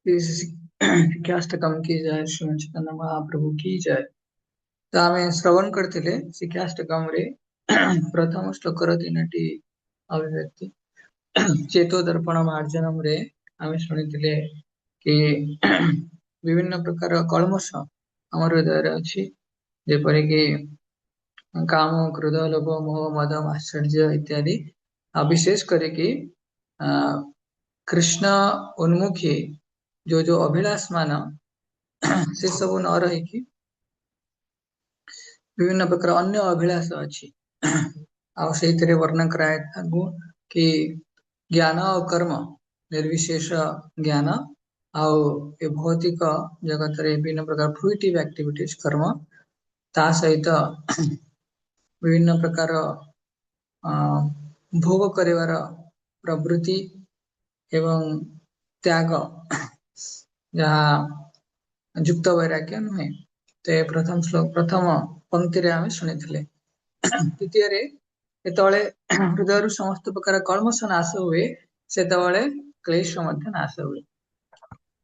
इस शिक्षाष्टकम की जय श्री चैतन्य महाप्रभु की जय। तो आम श्रवण करते शिक्षाष्टकम रे प्रथम श्लोकर 3टी अभिव्यक्ति चेतो दर्पण मार्जनम रे आम शुणी कि विभिन्न प्रकार कलमश आम हृदय अच्छी जेपरिक काम क्रोध लोभ मोह मद आश्चर्य इत्यादि विशेष करके कृष्ण उन्मुखी जो जो अभिलाष मान से सब न रही विभिन्न प्रकार अन्य अभिलाष अच्छी से वर्णन कराए कि ज्ञान और कर्म निर्विशेष ज्ञान आउ ए भौतिक जगत रे विभिन्न प्रकार फ्रुइटिव एक्टिविटीज कर्म ता सहित विभिन्न प्रकार भोग करिवार प्रवृत्ति एवं त्याग जहाँ युक्त वैराग्य नुहे ते प्रथम श्लोक प्रथम पंक्ति रे आमे शुनिथिले। द्वितीय रे जेतबळे हृदय समस्त प्रकार कल्मष नाश हुए सेतबळे क्लेश मध्य नाश हुए।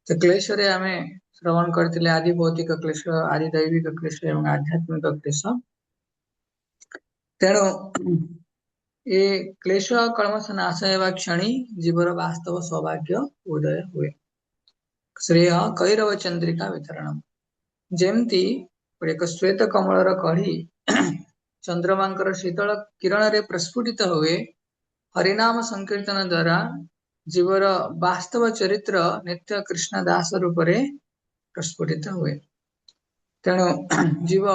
तो क्लेश रे आमे श्रवण करथिले आदि भौतिक क्लेश आदि दैविक क्लेश एवं आध्यात्मिक क्लेश। तेणु ये क्लेश कल्मष नाश हेबा क्षणी जीवर वास्तव सौभाग्य उदय हुए। श्रेय कैरव चंद्रिका वितरण जेमती एक श्वेत कमलर कढ़ी चंद्रमांकर शीतल किरण रे प्रस्फुटित हुए हरिनाम संकीर्तन द्वारा जीवर वास्तव चरित्र नित्य कृष्ण दास रूप रे प्रस्फुटित हुए। तेणु जीव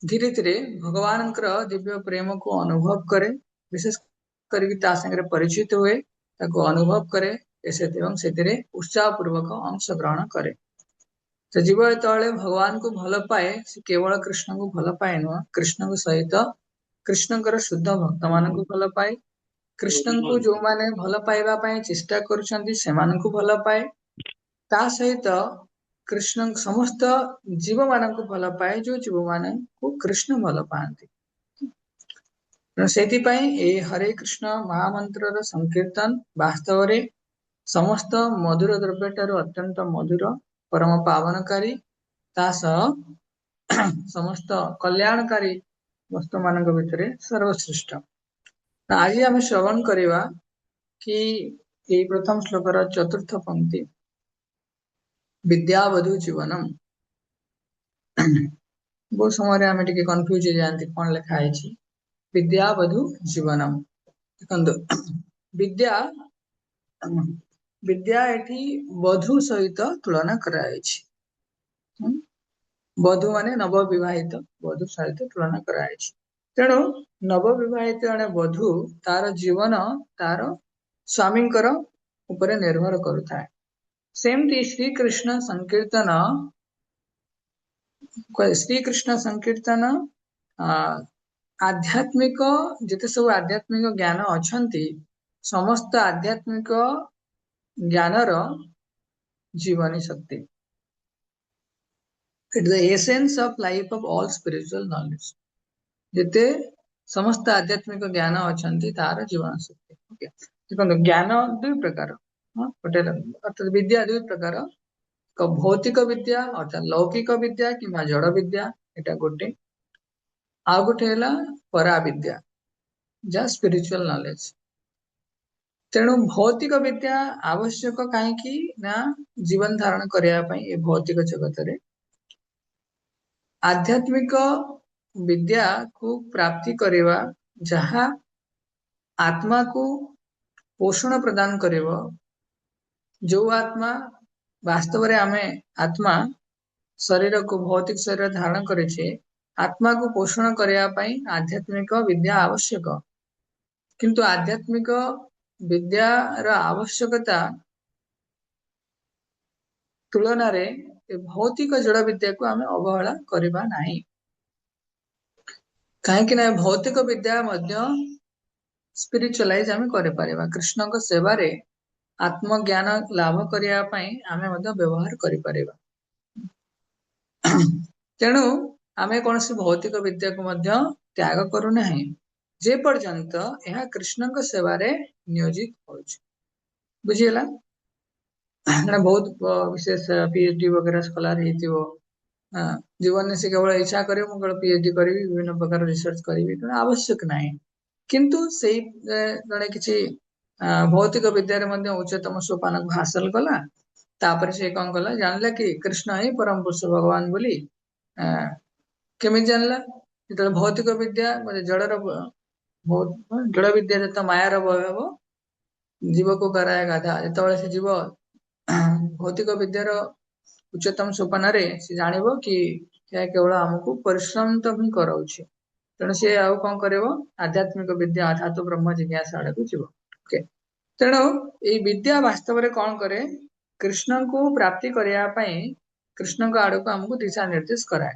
धीरे धीरे भगवान दिव्य प्रेम को अनुभव करे विशेष करके संगे परिचित हुए ताको अनुभव करे से उत्साह पूर्वक अंश ग्रहण करे। तो जीव जो भगवान को भल पाए से केवल कृष्ण को भल पाए नुह कृष्ण को सहित कृष्ण शुद्ध भक्त मान को भल पाए कृष्ण को जो माने भल पाइबा पाए चेष्टा करुछंती सेमान को भल पाए ता सहित कृष्ण समस्त जीव मान को भल पाए जो जीव मान को कृष्ण भल पाती। से हरे कृष्ण महामंत्र संकीर्तन वास्तव रे समस्त मधुर द्रव्य ठारू अत्यंत मधुर परम पावनकारी समस्त कल्याणकारी वस्तु मान भितर सर्वश्रेष्ठ। आज आम श्रवण करवा कि ये प्रथम श्लोकर चतुर्थ पंक्ति विद्यावधु जीवनम बहुत समय आम टे कन्फ्यूज हो जाती कौन लिखाई विद्यावधु जीवनम देखो विद्या विद्या एठी वधु सहित तुलना कराई वधु माने नव विवाहित वधु सहित तुलना कराई तेणु नव विवाहित जड़े वधु तार जीवन तार स्वामी उपरे निर्भर करुए। सेमती श्रीकृष्ण संकीर्तन आध्यात्मिक जिते सब आध्यात्मिक ज्ञान अच्छी समस्त आध्यात्मिक ज्ञानर जीवनी शक्ति it the essence of life of all spiritual knowledge जिते समस्त आध्यात्मिक ज्ञान अच्छी तार जीवन शक्ति। ओके देखो ज्ञान दुई प्रकार गोटे अर्थात विद्या दुई प्रकार भौतिक विद्या अर्थात लौकिक विद्या कि जड़ विद्या एटा गोटे आ गोटे है परा विद्या जहाँ स्पिरिचुअल नॉलेज। तेणु भौतिक विद्या आवश्यक कहीं ना जीवन धारण करने भौतिक जगत रे आध्यात्मिक विद्या को प्राप्ति करवा जहाँ आत्मा को पोषण प्रदान करिवो जो आत्मा वास्तव रे आमे आत्मा शरीर को भौतिक शरीर धारण करे आत्मा को पोषण करने आध्यात्मिक विद्या आवश्यक किंतु आध्यात्मिक विद्यार आवश्यकता तुलन रे भौतिक जड़ विद्या को आमे अवहेला करबा नाही कहीं ना भौतिक विद्या स्पिरिचुअलाइज आमे करे परिबा कृष्ण को सेवा रे आत्मज्ञान लाभ करने आमे व्यवहार करि परिबा। तेणु आमे कौन सी भौतिक विद्या को त्याग करू नहीं जे पर्यंत यह कृष्ण को सेवारे नियोजित होउछि बुझियला ना बहुत विशेष पीएचडी वगैरह स्कॉलर हेतिवो जीवन में से केवल इच्छा करे मु केवल पीएचडी करी विभिन्न प्रकार रिसर्च करी आवश्यक नाही किंतु सेई जने किछि भौतिक विद्या मध्ये उच्चतम सोपान को हासिल कला तापर से कौन कला जानला कि कृष्ण ही परम पुरुष भगवान बोली केमी जानला जेतले भौतिक विद्या म्हणजे जड़र बहुत जड़ विद्या जत मायार वैभव जीव को कराए गाधा जेतले से जीव भौतिक विद्यार उच्चतम सोपान रे से जानिबो कि या केवल हमको परिश्रम तो भी कराउछि तेणु से आउ कौन करबो आध्यात्मिक विद्या अर्थात ब्रह्म जिज्ञासा आड़ को जीव ओके तेणु ये विद्या वास्तव रे कौन करे कृष्ण को प्राप्ति करया पई कृष्ण को आड़ को हमको दिशा निर्देश कराए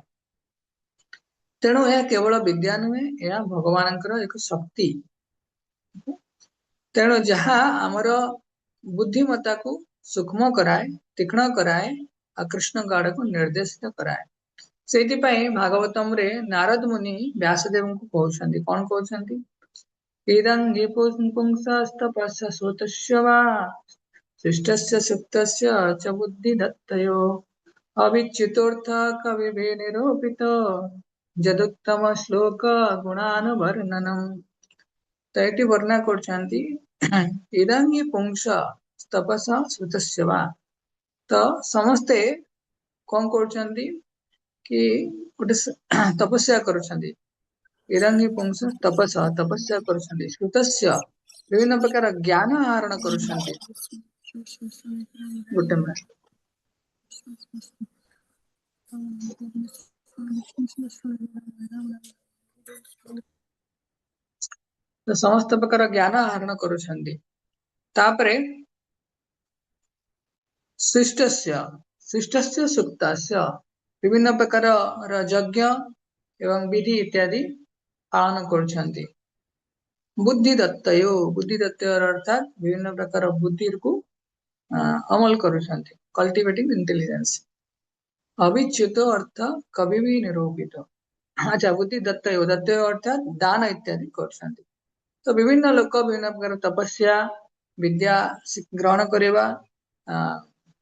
तेणु यह केवल विद्या नुहे यह भगवान एक शक्ति तेणु जहाँ आमर बुद्धिमत्ता को सूक्ष्म कराए तीक्ष्ण कराए और कृष्ण गाड़ को निर्देशित कराए से भागवतम रे नारद मुनि व्यासदेव को कहउछंती कौन कहउछंती इदं हि पुंसस्तपस्य सुतस्य वा शिष्टस्य सुप्तस्य च बुद्धिदत्तयो अविच्युतोऽर्थ कविभे निरूपितो जदुत्तम श्लोक गुणानुवर्णनम तो ये वर्णना करछंती इदं हि पुंस तपसा सुतस्य वा तो समस्ते कौन करछंती कि गोटे तपस्या करुछंती इदं हि पुंस तपसा तपस्या करुछंती सुतस्य विभिन्न प्रकार ज्ञान आहरण करुछंती गोटे मिनट तो समस्त प्रकार ज्ञान आहरण करुछंती तापरे शिष्टस्य शिष्टस्य सुक्तस्य विभिन्न प्रकार यज्ञ एवं विधि इत्यादि पालन करुछंती बुद्धि दत्तयो अर्थात विभिन्न प्रकार बुद्धि को अमल करुछंती कल्टिवेटिंग इंटेलिजेंस अविच्युत अर्थ कभी भी निरूपित अच्छा बुद्धि दत्तयो अर्थात दान इत्यादि करुछंती तो विभिन्न लोक विभिन्न प्रकार तपस्या विद्या ग्रहण करवा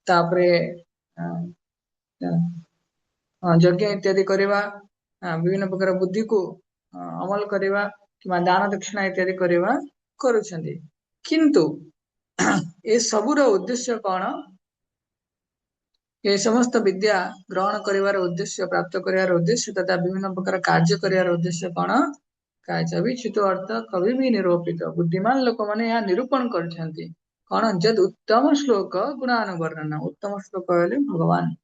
तापरे यज्ञ इत्यादि करवा विभिन्न प्रकार बुद्धि को अमल करवा कि दान दक्षिणा इत्यादि करवा करुछंती किंतु ए सबुर उद्देश्य कौन ये समस्त विद्या ग्रहण करिवार उद्देश्य प्राप्त करिवार उद्देश्य तथा विभिन्न प्रकार कार्य करिवार उद्देश्य कौन विचित अर्थ कवि भी निरूपित बुद्धिमान लोक मैंने यहाँ निरूपण करछंती कौन जद उत्तम श्लोक गुणानुवर्णन उत्तम श्लोक कहले भगवान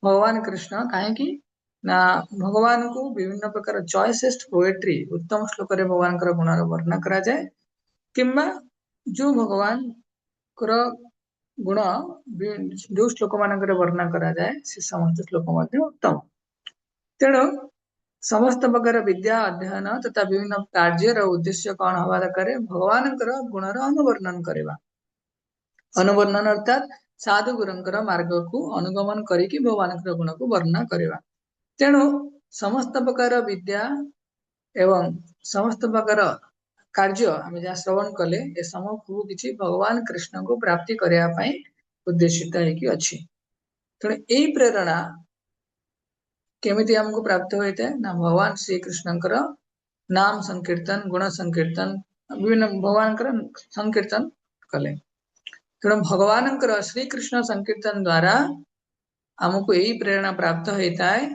भगवान कृष्ण कहीं ना भगवान को विभिन्न प्रकार चॉइसेस्ट पोएट्री उत्तम श्लोक रे भगवान गुणर वर्णन करा जाए किंबा जो भगवान गुण जो श्लोक मानक वर्णना करा जाए से समस्त श्लोक मध्य उत्तम तेणु समस्त प्रकार विद्या अध्ययन तथा विभिन्न कार्य उद्देश्य कौन हवा दरकार भगवान गुणर अनुवर्णन करवा अनुवर्णन अर्थात साधु गुरुंकर मार्ग को अनुगमन करिकी भगवान गुण को वर्णना करवा तेणु समस्त प्रकार विद्या एवं समस्त प्रकार कार्य आम जहाँ श्रवण कले ए समूह किसी भगवान कृष्ण को प्राप्ति करने उद्देशित अच्छी तेणु यही प्रेरणा केमिति हमको प्राप्त होता है ना भगवान श्री कृष्णकर नाम संकीर्तन गुण संकीर्तन विभिन्न भगवान संकीर्तन कले तेणु भगवान श्री कृष्ण संकीर्तन द्वारा हमको यही प्रेरणा प्राप्त होता है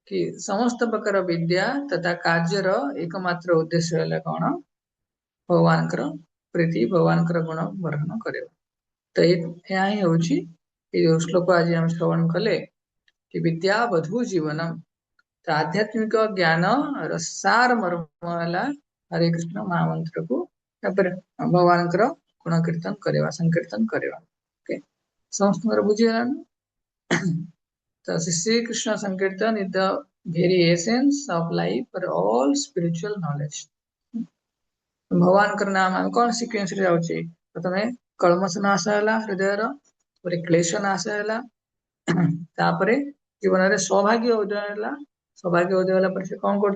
कि समस्त प्रकार विद्या तथा कार्यर एकमात्र उद्देश्य है कौन भगवान प्रीति भगवान गुण वर्णन कर तो यहाँ ही हूँ श्लोक आज हम श्रवण कले कि विद्या बधु जीवनम तो आध्यात्मिक ज्ञान सार मर्म है हरे कृष्ण महामंत्र को भगवान गुण कीर्तन करवा संकीर्तन करवा ओके समस्त बुझीगला तो श्री कृष्ण संकीर्तन is the very essence of life for all spiritual knowledge भगवान नाम आम कौन सिक्वेन्स जाऊँगी प्रथम कलमश नाश है हृदय क्लेश नाश है जीवन में सौभाग्य उदय है सौभाग्य उदय है कौन कर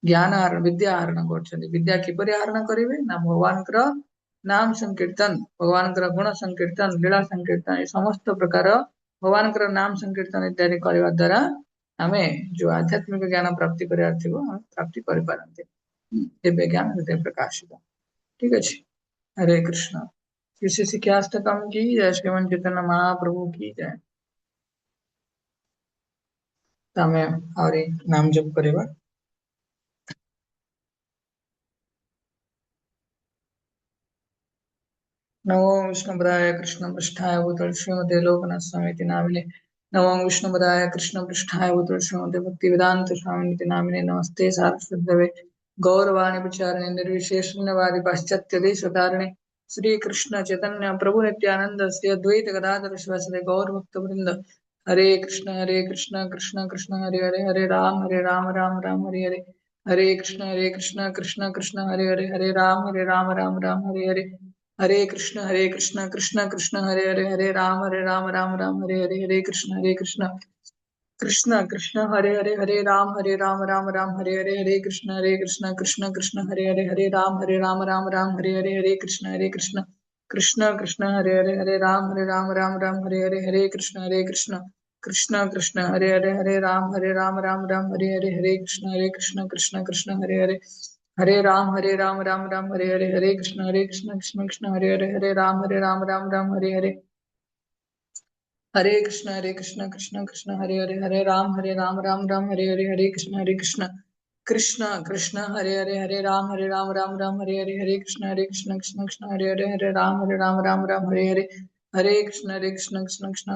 ज्ञान विद्या आहरण कर विद्या किपरि आहरण करेंगे ना भगवान नाम संकीर्तन भगवान गुण संकीर्तन लीला संकीर्तन ये समस्त प्रकार भगवान नाम संकीर्तन इत्यादि करने द्वारा आम जो आध्यात्मिक ज्ञान प्राप्ति कर प्राप्ति कर ज्ञान हृदय प्रकाशित ठीक अच्छे। हरे कृष्ण। किसी शिक्षाष्टकम की जय श्रीमन चैतन्य महाप्रभु की जय। तो आम आहरी नाम जप करवा। नमो विष्णुपदाय कृष्ण पृष्ठाय भूतल श्रीमते लोकनाथ स्वामी नामिने। नमो विष्णुपदाय कृष्ण पृष्ठाय भूतल श्रीमते भक्ति वेदांत स्वामी नामिने। नमस्ते सारस्वते गौरवाणी प्रचारिणे निर्विशेष शून्यवादी पाश्चात्य देशतारिणे श्री कृष्ण चैतन्य प्रभु नित्यानंद श्री अद्वैत गदाधर शिवासादि गौर भक्त वृंद। हरे कृष्ण कृष्ण कृष्ण हरे हरे हरे राम राम राम हरे हरे। हरे कृष्ण कृष्ण कृष्ण हरे हरे हरे राम राम हरे हरे। हरे कृष्ण कृष्ण कृष्ण हरे हरे हरे राम राम हरे हरे। हरे कृष्ण कृष्ण कृष्ण हरे राम राम हरे हरे। हरे कृष्ण कृष्ण कृष्ण हरे राम हरे हरे। हरे कृष्ण कृष्ण कृष्ण हरे राम हरे हरे। हरे कृष्ण कृष्ण कृष्ण हरे राम हरे हरे। हरे कृष्ण कृष्ण कृष्ण हरे राम हरे हरे। हरे कृष्ण कृष्ण कृष्ण हरे राम हरे हरे। हरे कृष्ण कृष्ण कृष्ण हरे राम हरे हरे। हरे कृष्ण कृष्ण कृष्ण हरे राम हरे हरे।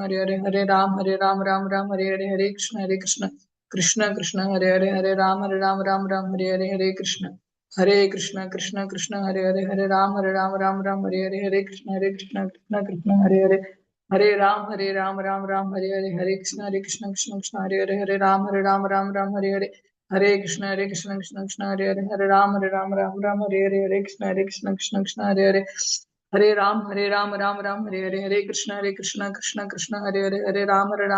हरे कृष्ण कृष्ण कृष्ण हरे राम हरे हरे। हरे कृष्ण कृष्ण हरे राम हरे हरे। हरे कृष्ण कृष्ण कृष्ण हरे राम हरे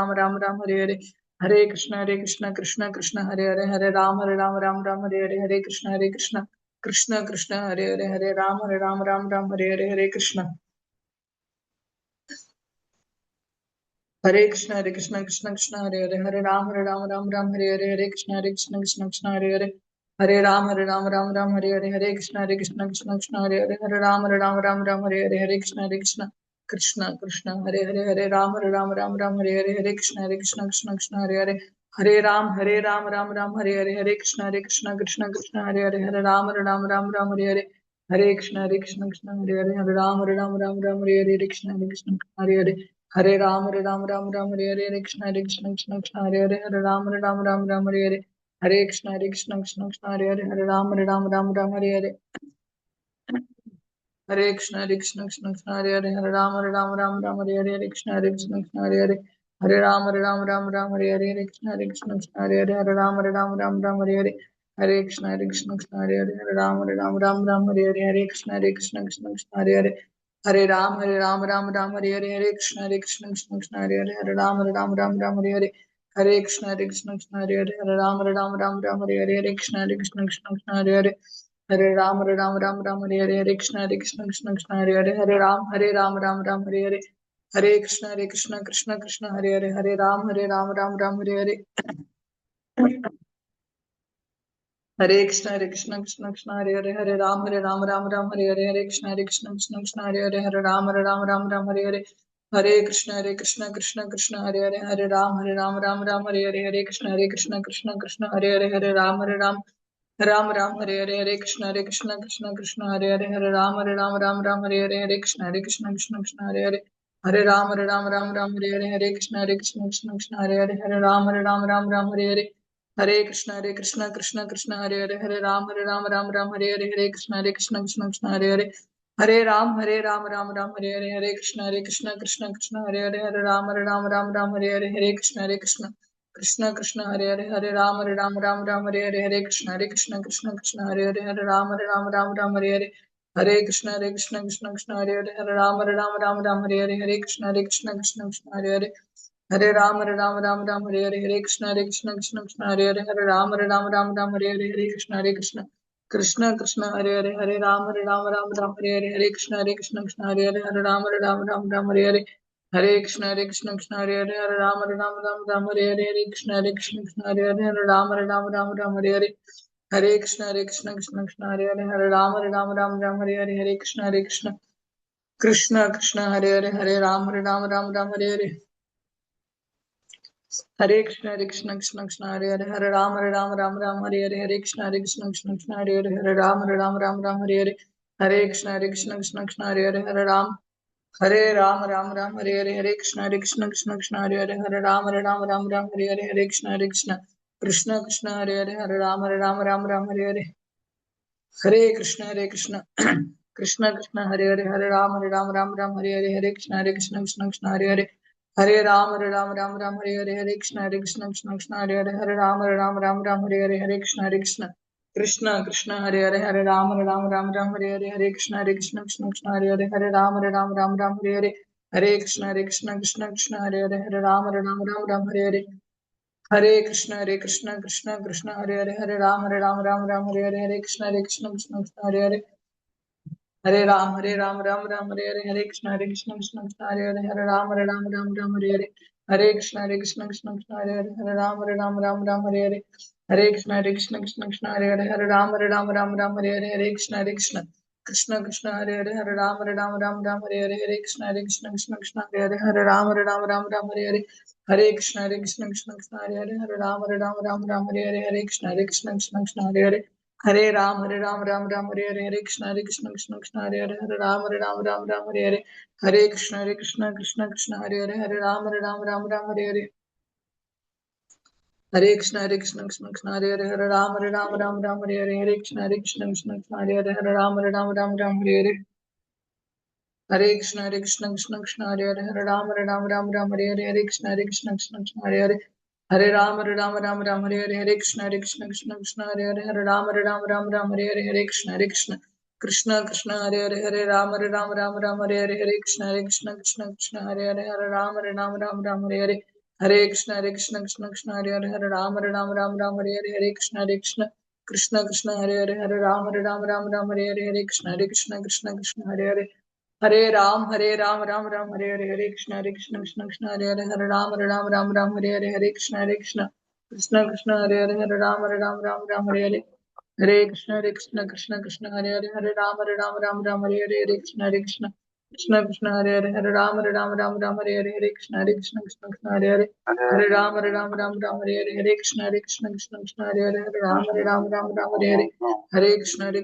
हरे। हरे कृष्ण कृष्ण कृष्ण हरे राम हरे हरे। हरे कृष्ण कृष्ण हरे हरे राम हरे हरे। हरे कृष्ण कृष्ण कृष्ण हरे हरे। हरे कृष्ण कृष्ण कृष्ण हरे राम हरे कृष्ण कृष्ण कृष्ण हरे हरे। हरे कृष्ण कृष्ण कृष्ण हरे राम हरे हरे। हरे कृष्ण कृष्ण कृष्ण हरे राम हरे हरे। हरे कृष्ण कृष्ण कृष्ण हरे राम हरे हरे। हरे कृष्ण हरे कृष्ण कृष्ण कृष्ण हरे राम हरे हरे। हरे कृष्ण कृष्ण कृष्ण हरे राम हरे हरे। हरे कृष्ण कृष्ण कृष्ण हरे राम हरे हरे। हरे कृष्ण कृष्ण हरे राम हरे हरे। हरे कृष्ण कृष्ण कृष्ण हरे राम हरे हरे। हरे कृष्ण कृष्ण कृष्ण हरे राम हरे हरे। हरे कृष्ण कृष्ण हरे राम हरे कृष्ण हरे हरे। हरे राम हरे कृष्ण कृष्ण कृष्ण हरे कृष्ण हरे कृष्ण कृष्ण हरे हरे। हरे कृष्ण कृष्ण हरे कृष्ण हरे कृष्ण हरे कृष्ण हरे कृष्ण कृष्ण हरे हरे। हरे कृष्ण कृष्ण हरे कृष्ण हरे कृष्ण कृष्ण हरे कृष्ण कृष्ण हरे हरे कृष्ण कृष्ण हरे राम हरे कृष्ण कृष्ण हरे हरे। हरे कृष्ण कृष्ण हरे कृष्ण कृष्ण हरे राम हरे कृष्ण कृष्ण हरे हरे कृष्ण कृष्ण हरे कृष्ण हरे कृष्ण कृष्ण हरे कृष्ण हरे कृष्ण हरे कृष्ण कृष्ण हरे राम हरे कृष्ण कृष्ण कृष्ण हरे राम राम राम हरे कृष्ण कृष्ण कृष्ण हरे राम राम हरे कृष्ण कृष्ण कृष्ण हरे राम राम हरे कृष्ण कृष्ण हरे राम हरे कृष्ण कृष्ण हरे राम राम हरे कृष्ण राम हरे कृष्ण कृष्ण हरे राम हरे कृष्ण कृष्ण हरे राम हरे कृष्ण कृष्ण हरे राम हरे कृष्ण कृष्ण हरे राम हरे कृष्ण कृष्ण हरे राम हरे कृष्ण कृष्ण हरे राम हरे कृष्ण कृष्ण हरे राम हरे कृष्ण कृष्ण कृष्ण हरे राम हरे कृष्ण कृष्ण कृष्ण हरे राम हरे कृष्ण कृष्ण हरे हरे कृष्ण कृष्ण हरे हरे कृष्ण कृष्ण कृष्ण हरे राम हरे कृष्ण कृष्ण हरे राम हरे कृष्ण कृष्ण हरे राम हरे कृष्ण कृष्ण कृष्ण हरे राम हरे कृष्ण कृष्ण कृष्ण हरे कृष्ण कृष्ण कृष्ण हरे कृष्ण कृष्ण हरे कृष्ण हरे कृष्ण कृष्ण हरे कृष्ण कृष्ण हरे कृष्ण कृष्ण हरे कृष्ण कृष्ण हरे कृष्ण कृष्ण हरे कृष्ण कृष्ण कृष्ण हरे कृष्ण कृष्ण कृष्ण हरे कृष्ण कृष्ण हरे कृष्ण कृष्ण हरे कृष्ण कृष्ण हरे कृष्ण कृष्ण हरे कृष्ण कृष्ण हरे कृष्ण कृष्ण हरे हरे कृष्ण कृष्ण हरे राम हरे कृष्ण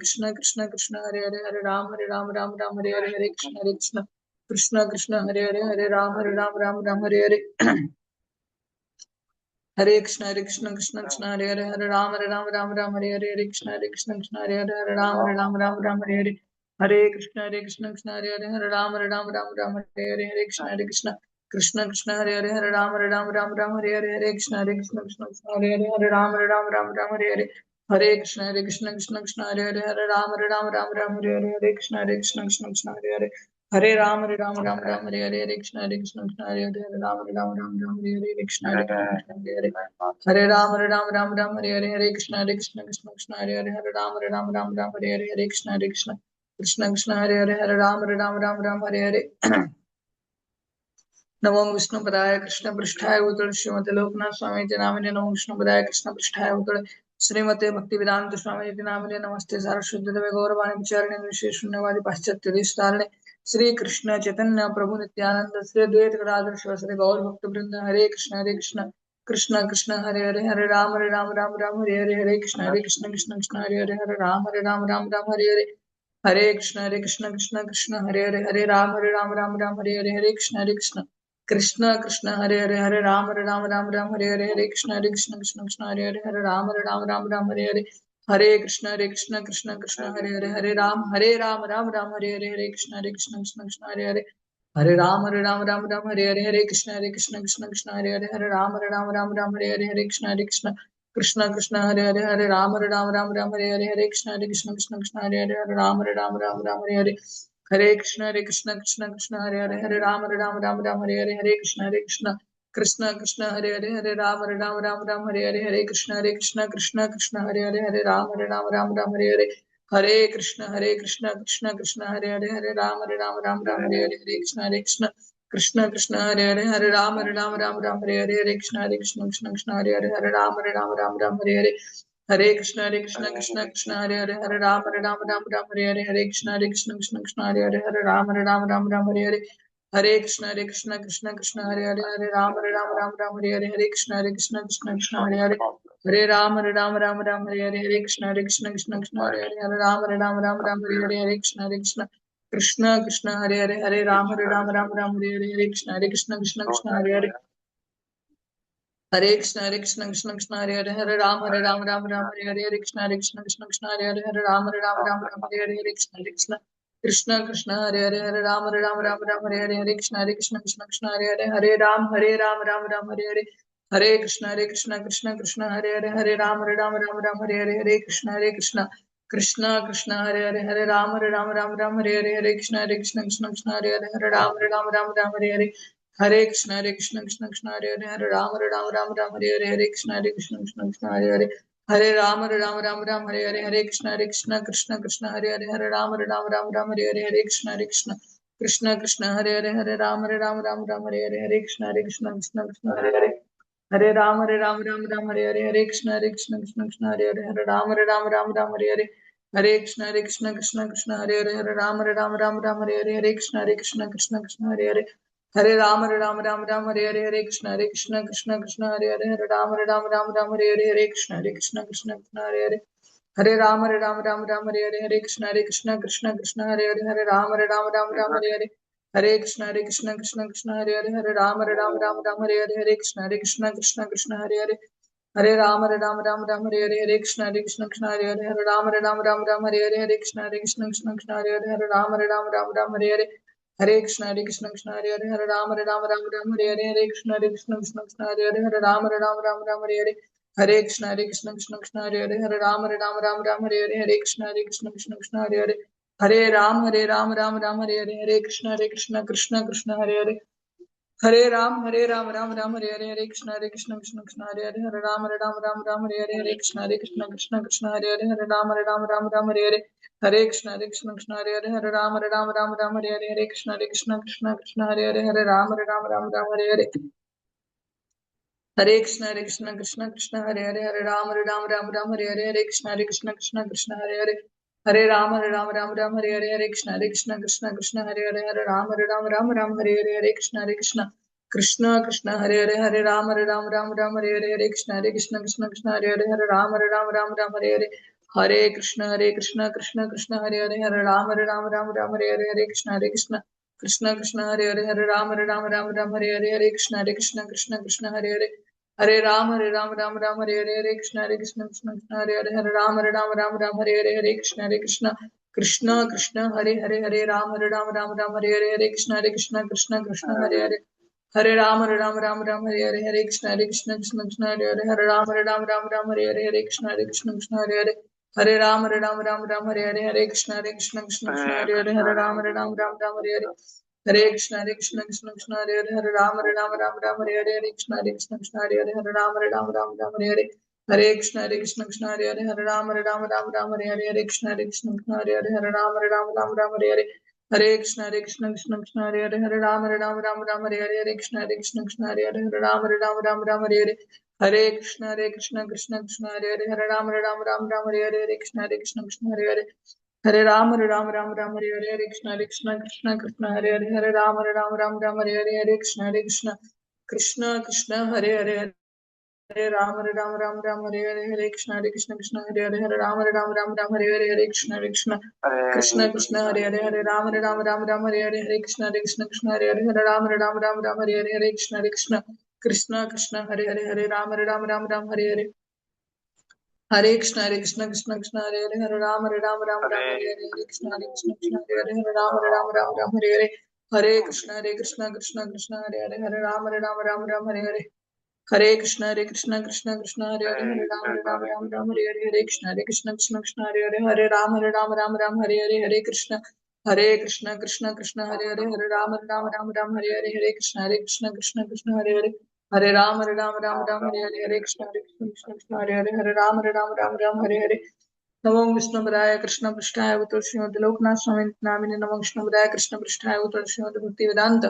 कृष्ण हरे कृष्ण कृष्ण हरे कृष्ण कृष्ण हरे कृष्ण हरे कृष्ण हरे कृष्ण कृष्ण हरे राम कृष्ण कृष्ण कृष्ण कृष्ण हरे कृष्ण कृष्ण हरे कृष्ण हरे नमो विष्णुपदाय कृष्ण पृष्ठाय भूतल श्रीमते लोकनाथ स्वामी नामिने नमो विष्णुपदाय कृष्ण पृष्ठाय भूतल श्रीमते भक्ति वेदांत स्वामी नामिने नमस्ते सारस्वती देवे गौरवाणी विचारणे विशेष शून्यवादी पाश्चात्य देश तारणे श्री कृष्ण चैतन्य प्रभु नित्यानंद श्री द्वैत गदाधर शिव श्री गौर भक्त वृंद हरे कृष्ण कृष्ण कृष्ण हरे राम हरे कृष्ण कृष्ण हरे राम हरे कृष्ण हरे राम हरे कृष्ण कृष्ण हरे कृष्ण हरे कृष्ण हरे कृष्ण हरे कृष्ण हरे हरे कृष्ण कृष्ण कृष्ण हरे राम हरे कृष्ण कृष्ण कृष्ण हरे हरे हरे राम राम राम हरे हरे हरे कृष्ण कृष्ण कृष्ण हरे हरे हरे राम राम हरे हरे हरे कृष्ण कृष्ण कृष्ण हरे हरे हरे राम राम हरे हरे हरे कृष्ण कृष्ण हरे हरे राम राम हरे हरे हरे कृष्ण कृष्ण हरे हरे राम राम हरे हरे हरे कृष्ण कृष्ण हरे हरे राम राम हरे हरे हरे कृष्ण हरे हरे राम राम हरे हरे हरे कृष्ण कृष्ण हरे राम हरे कृष्ण हरे राम हरे कृष्ण हरे राम कृष्ण कृष्ण हरे राम हरे कृष्ण कृष्ण हरे राम हरे कृष्ण हरे हरे हरे राम हरे कृष्ण हरे राम हरे कृष्ण कृष्ण हरे राम हरे राम हरे कृष्ण हरे राम हरे कृष्ण हरे कृष्ण हरे कृष्ण हरे कृष्ण हरे राम हरे कृष्ण हरे कृष्ण हरे राम कृष्ण हरे राम कृष्ण हरे कृष्ण हरे हरे कृष्ण हरे कृष्ण हरे कृष्ण हरे हरे कृष्ण हरे हरे कृष्ण हरे हरे राम हरे कृष्ण हरे राम कृष्ण हरे कृष्ण हरे कृष्ण हरे कृष्ण हरे कृष्ण कृष्ण हरे हरे कृष्ण हरे कृष्ण हरे कृष्ण कृष्ण हरे कृष्ण कृष्ण हरे कृष्ण कृष्ण कृष्ण हरे हरे हरे राम राम राम हरे हरे हरे कृष्ण कृष्ण कृष्ण हरे हरे हरे राम राम हरे हरे। नमो विष्णुपदाय कृष्ण पृष्ठाय श्रीमद् लोकनाथ स्वामी नामिने नमो विष्णुपदाय कृष्ण पृष्ठाय श्रीमद् भक्ति वेदांत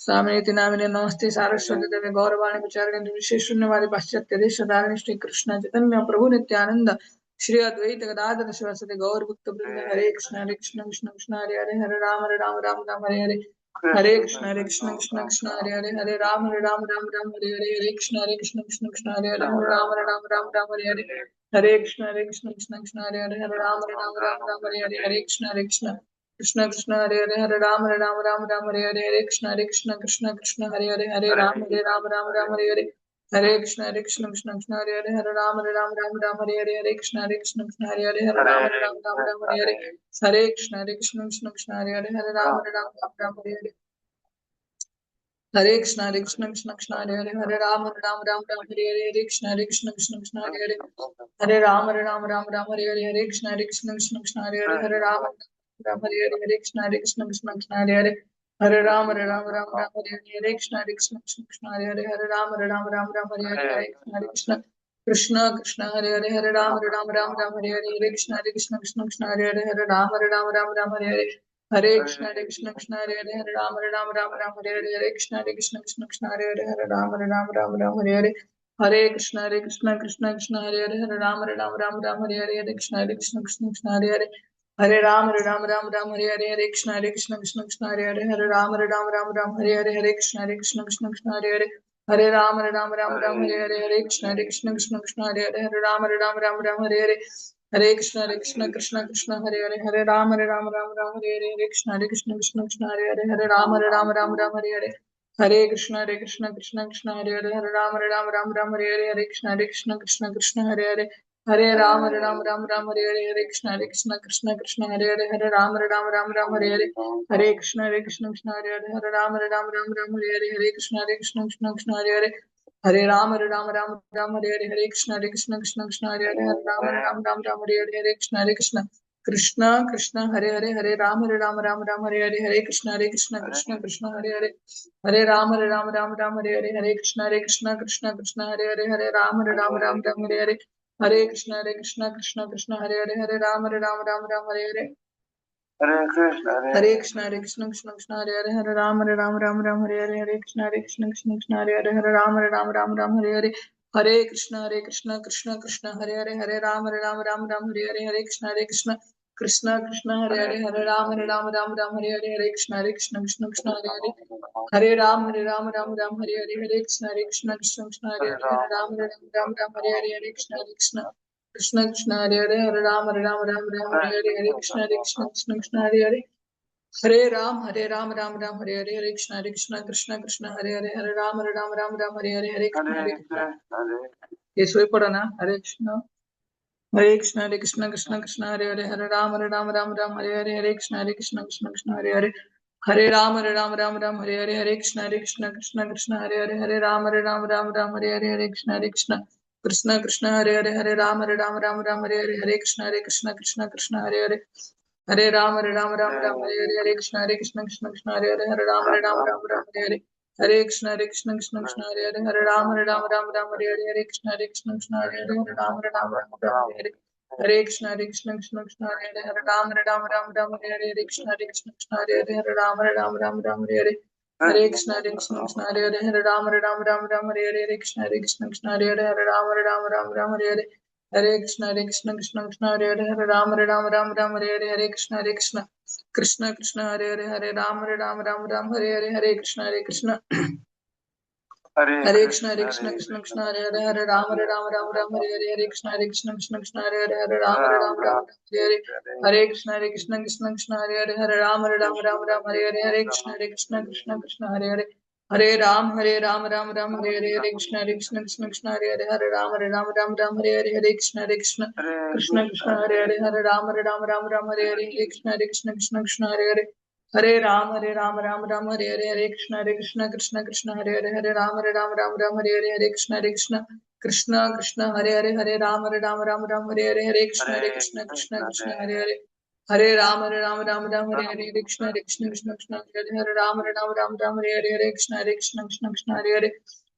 स्वामी नामिने नमस्ते सारस्वती देवे गौरवाणी विचारिणे विशेष शून्यवादी पाश्चात्य देश धारिणी श्री कृष्ण चैतन्य प्रभु नित्यानंद श्री अद्वैत गदाधर शिवासदि गौर भक्त वृंद हरे कृष्ण कृष्ण कृष्ण हरे हरे हरे राम राम हरे हरे हरे कृष्ण कृष्ण कृष्ण हरे हरे हरे राम राम हरे हरे हरे कृष्ण कृष्ण हरे हरे हरे राम हरे हरे हरे कृष्ण कृष्ण हरे हरे हरे राम हरे हरे हरे कृष्ण हरे हरे हरे राम हरे हरे हरे कृष्ण हरे हरे हरे राम हरे हरे हरे कृष्ण हरे हरे हरे राम हरे हरे हरे कृष्ण हरे हरे हरे राम हरे हरे हरे कृष्ण हरे हरे हरे राम हरे हरे हरे कृष्ण हरे हरे हरे राम हरे हरे हरे कृष्ण हरे हरे हरे राम हरे हरे हरे कृष्ण हरे हरे हरे राम हरे हरे हरे कृष्ण हरे हरे हरे राम हरे हरे कृष्ण हरे हरे हरे राम हरे हरे हरे कृष्ण कृष्ण हरे हरे हरे राम हरे हरे हरे कृष्ण हरे हरे हरे राम हरे हरे हरे कृष्ण हरे हरे हरे राम हरे हरे हरे कृष्ण हरे हरे हरे राम हरे हरे हरे कृष्ण हरे हरे हरे राम हरे हरे हरे कृष्ण हरे हरे हरे राम हरे हरे हरे कृष्ण हरे हरे हरे राम हरे हरे हरे कृष्ण हरे हरे हरे राम हरे हरे हरे कृष्ण हरे हरे हरे राम हरे हरे हरे कृष्ण हरे हरे हरे राम हरे हरे हरे कृष्ण हरे हरे हरे राम हरे हरे हरे कृष्ण हरे हरे हरे राम हरे हरे हरे कृष्ण हरे हरे हरे राम हरे हरे हरे कृष्ण हरे हरे हरे राम हरे हरे हरे कृष्ण हरे हरे हरे राम हरे हरे हरे कृष्ण हरे हरे हरे राम हरे हरे हरे कृष्ण हरे हरे हरे राम हरे हरे हरे कृष्ण कृष्ण हरे हरे हरे राम हरे हरे हरे कृष्ण कृष्ण हरे हरे हरे राम हरे हरे हरे कृष्ण हरे हरे हरे राम हरे हरे हरे कृष्ण हरे हरे हरे राम हरे हरे हरे कृष्ण हरे हरे हरे राम हरे हरे हरे कृष्ण हरे हरे हरे राम हरे हरे हरे कृष्ण हरे हरे हरे राम हरे हरे हरे कृष्ण हरे हरे हरे राम हरे हरे हरे कृष्ण हरे हरे हरे राम हरे हरे हरे कृष्ण हरे हरे हरे राम हरे हरे हरे कृष्ण हरे हरे हरे राम हरे हरे हरे कृष्ण हरे हरे हरे राम हरे हरे हरे कृष्ण हरे हरे हरे राम हरे हरे हरे कृष्ण ये सोई पड़ा ना हरे कृष्ण हरे हरे हरे राम हरे हरे हरे कृष्ण हरे हरे हरे राम हरे हरे हरे कृष्ण हरे हरे हरे राम हरे हरे हरे कृष्ण हरे हरे हरे राम हरे हरे हरे कृष्ण हरे हरे हरे राम हरे हरे हरे कृष्ण हरे हरे हरे राम हरे हरे हरे कृष्ण हरे हरे हरे राम हरे हरे हरे कृष्ण हरे हरे हरे राम हरे हरे हरे कृष्ण हरे हरे हरे राम हरे हरे हरे कृष्ण हरे हरे हरे राम हरे हरे हरे कृष्ण हरे हरे हरे राम हरे हरे हरे कृष्ण हरे हरे हरे राम हरे हरे हरे कृष्ण हरे हरे हरे राम हरे हरे हरे कृष्ण हरे हरे हरे राम हरे हरे हरे कृष्ण हरे कृष्ण हरे हरे हरे राम हरे हरे हरे कृष्ण हरे हरे हरे राम हरे हरे हरे कृष्ण हरे हरे हरे राम हरे हरे हरे कृष्ण हरे हरे हरे राम हरे हरे हरे कृष्ण हरे हरे हरे राम हरे हरे हरे कृष्ण हरे हरे हरे राम हरे हरे हरे कृष्ण हरे हरे हरे राम हरे हरे हरे कृष्ण हरे हरे हरे राम हरे हरे हरे कृष्ण हरे हरे हरे राम हरे हरे हरे कृष्ण हरे हरे हरे राम हरे हरे हरे कृष्ण हरे हरे हरे राम हरे हरे हरे कृष्ण हरे हरे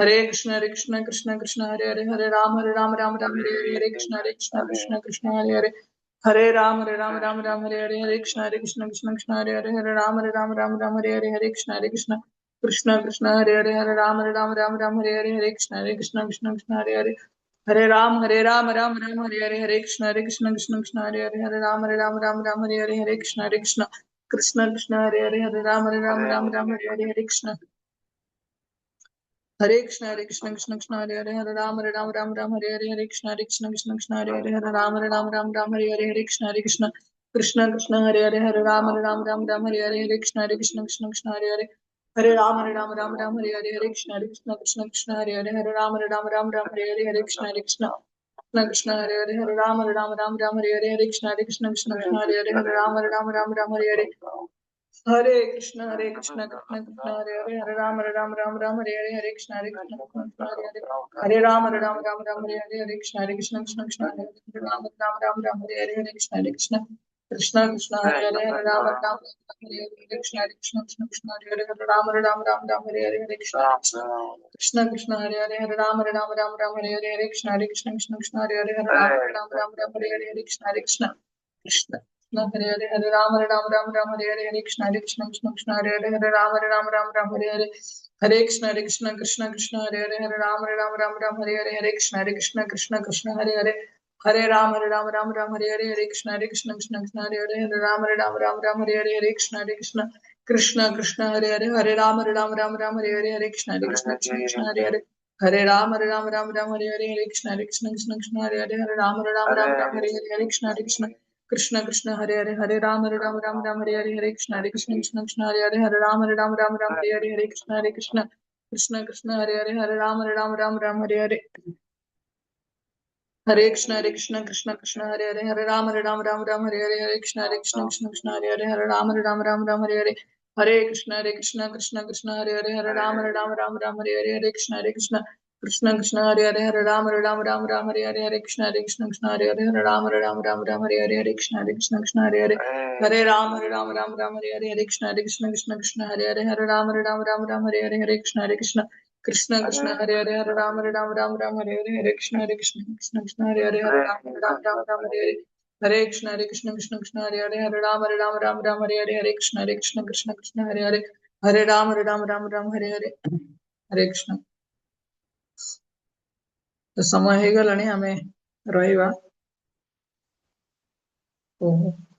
हरे कृष्ण कृष्ण कृष्ण हरे हरे, हरे राम राम राम हरे हरे, हरे कृष्ण कृष्ण कृष्ण हरे हरे, हरे राम राम हरे हरे, हरे कृष्ण कृष्ण हरे हरे, हरे राम राम हरे हरे, हरे कृष्ण हरे हरे, हरे राम राम हरे हरे, हरे कृष्ण कृष्ण हरे हरे, हरे राम राम हरे हरे, हरे कृष्ण कृष्ण हरे हरे, हरे राम राम हरे हरे, हरे कृष्ण कृष्ण हरे हरे, हरे राम राम हरे हरे, हरे कृष्ण हरे कृष्ण कृष्ण हरे हरे, हरे राम राम हरे हरे, हरे कृष्ण कृष्ण हरे हरे, हरे राम राम हरे हरे, हरे कृष्ण हरे हरे, हरे राम राम हरे हरे, हरे कृष्ण कृष्ण हरे हरे, हरे राम राम हरे हरे, हरे कृष्ण कृष्ण हरे हरे, हरे राम राम हरे हरे, हरे कृष्ण हरे हरे, हरे राम हरे हरे, हरे कृष्ण कृष्ण हरे हरे, हरे राम हरे हरे, हरे कृष्ण कृष्ण हरे हरे, हरे राम हरे कृष्ण कृष्ण हरे हरे, हरे कृष्ण कृष्ण हरे हरे, हरे राम हरे हरे, कृष्ण कृष्ण हरे हरे, हरे राम हरे हरे, कृष्ण हरे हरे, हरे राम हरे हरे, हरे कृष्ण कृष्ण हरे हरे, हरे राम हरे हरे, हरे कृष्ण हरे हरे, हरे राम हरे हरे, कृष्ण कृष्ण हरे हरे, हरे राम हरे हरे, कृष्ण हरे हरे, हरे राम हरे हरे, हरे कृष्ण हरे हरे, हरे राम हरे हरे, हरे कृष्ण हरे हरे, हरे राम हरे हरे, हरे कृष्ण हरे हरे, हरे राम हरे हरे, कृष्ण कृष्ण हरे हरे, हरे राम हरे हरे, हरे कृष्ण हरे हरे, हरे राम हरे हरे, हरे कृष्ण हरे हरे, हरे राम हरे हरे, कृष्ण कृष्ण हरे हरे, हरे राम हरे हरे, हरे कृष्ण हरे हरे, हरे राम हरे हरे, हरे कृष्ण कृष्ण हरे हरे, हरे राम हरे हरे, हरे कृष्ण कृष्ण हरे हरे, हरे राम हरे हरे, हरे कृष्ण हरे हरे, हरे राम हरे हरे, हरे कृष्ण हरे हरे, हरे राम हरे हरे, हरे कृष्ण हरे हरे, हरे राम हरे हरे, हरे कृष्ण हरे हरे, हरे राम हरे हरे, हरे कृष्ण हरे हरे, हरे राम हरे हरे, हरे कृष्ण हरे हरे, हरे राम हरे हरे, कृष्ण कृष्ण हरे हरे, हरे राम हरे हरे, हरे कृष्ण हरे हरे, हरे राम हरे हरे, हरे कृष्ण हरे हरे, हरे राम हरे हरे, हरे कृष्ण हरे हरे, हरे राम हरे हरे, हरे कृष्ण। तो समय ହେଇଗଲାଣି ଆମେ ରହିବା। ଓହୋ।